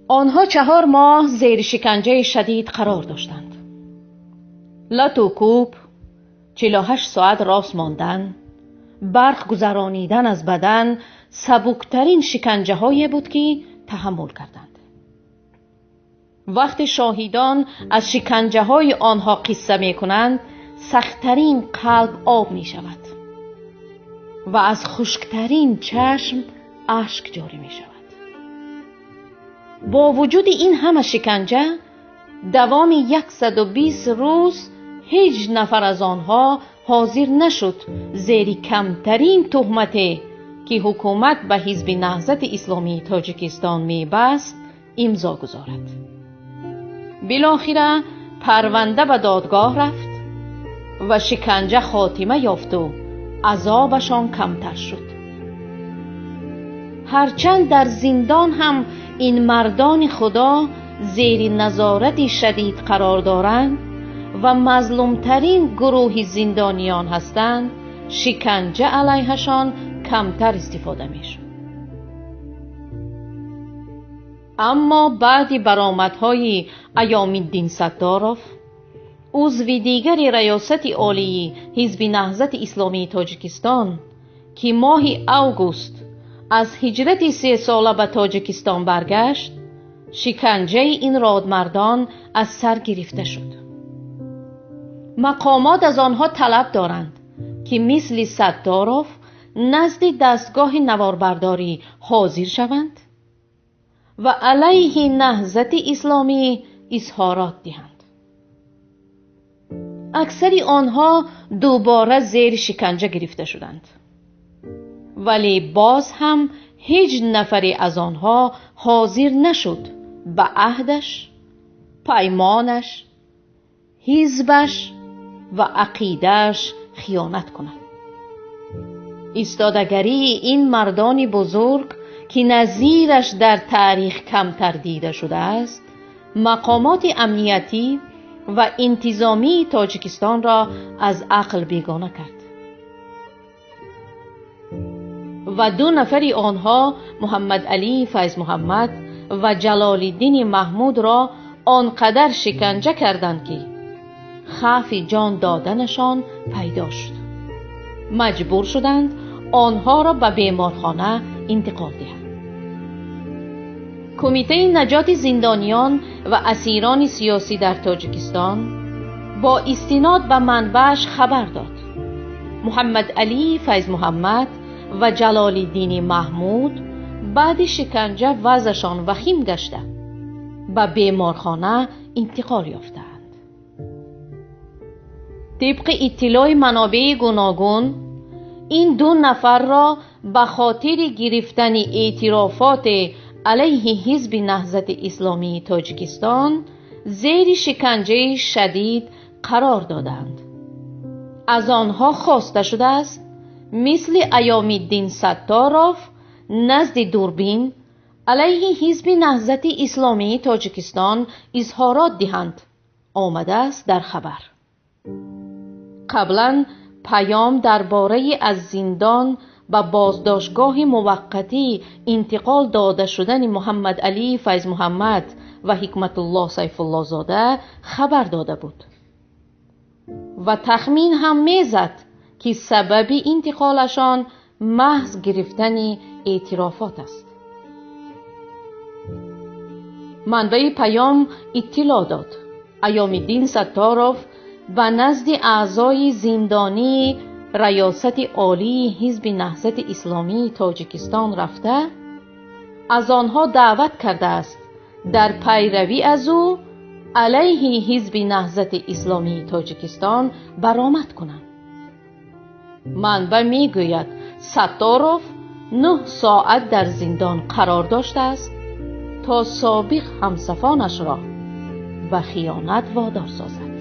آنها 4 ماه زیر شکنجه شدید قرار داشتند. لط و کوب، 48 ساعت راست ماندن، برق گذرانیدن از بدن سبکترین شکنجه هایی بود که تحمل کردند. وقتی شاهدان از شکنجه های آنها قصه می کنند، سختترین قلب آب می شود و از خشکترین چشم اشک جاری می شود. با وجود این همه شکنجه، دوام 120 روز هیچ نفر از آنها حاضر نشد زیر کمترین تهمتی که حکومت به حزب نهضت اسلامی تاجیکستان می‌بست امضا گذارد. بالاخره پرونده به دادگاه رفت و شکنجه خاتمه یافت و عذابشان کمتر شد. هرچند در زندان هم این مردان خدا زیر نظارت شدید قرار دارند و مظلومترین گروه زندانیان هستند، شکنجه علیهشان کمتر استفاده میشد. اما بعد برآمدهای ایام الدین ستاروف، عضو دیگر ریاست عالی حزب نهضت اسلامی تاجیکستان که ماه اوگوست از هجرت 3 ساله به تاجیکستان برگشت، شکنجه این رادمردان از سر گرفته شد. مقامات از آنها طلب دارند که مثل ستاروف نزد دستگاه نواربرداری حاضر شوند و علیه نهضت اسلامی اظهارات دهند. اکثر آنها دوباره زیر شکنجه گرفته شدند، ولی باز هم هیچ نفری از آنها حاضر نشد به عهدش، پیمانش، حزبش و عقیدهش خیانت کند. ایستادگری این مردان بزرگ که نظیرش در تاریخ کمتر دیده شده است، مقامات امنیتی و انتظامی تاجیکستان را از عقل بیگانه کرد و 2 نفر آنها، محمد علی فیض محمد و جلال الدین محمود را آنقدر شکنجه کردند که خوف جان دادنشان پیدا شد. مجبور شدند آنها را به بیمارخانه انتقال دهند. کمیته نجات زندانیان و اسیران سیاسی در تاجیکستان با استناد به منبعش خبر داد محمد علی فیض محمد و جلال الدین محمود بعد شکنجه وضعشان وخیم گشته به بیمارخانه انتقال یافتند. طبق اطلاع منابع گوناگون، این 2 نفر را به خاطر گرفتن اعترافات علیه حزب نهضت اسلامی تاجیکستان زیر شکنجه شدید قرار دادند. از آنها خواسته شده است مثل ایام الدین ستاروف نزد دوربین علیه حزب نهضت اسلامی تاجیکستان اظهارات دهند. آمده است در خبر. قبلا پیام درباره از زندان به بازداشتگاه موقتی انتقال داده شدن محمد علی فیض محمد و حکمت الله سیف الله زاده خبر داده بود و تخمین هم میزد که سبب انتقالشان محض گرفتن اعترافات است. منبع پیام اطلاع داد ایام الدین ستاروف و نزد اعضای زندانی ریاست عالی حزب نهضت اسلامی تاجیکستان رفته از آنها دعوت کرده است در پیروی از او علیه حزب نهضت اسلامی تاجیکستان برآمد کنند. منبع میگوید ستاروف 9 ساعت در زندان قرار داشته است تا سابق همصفانش را به خیانت وادار سازد.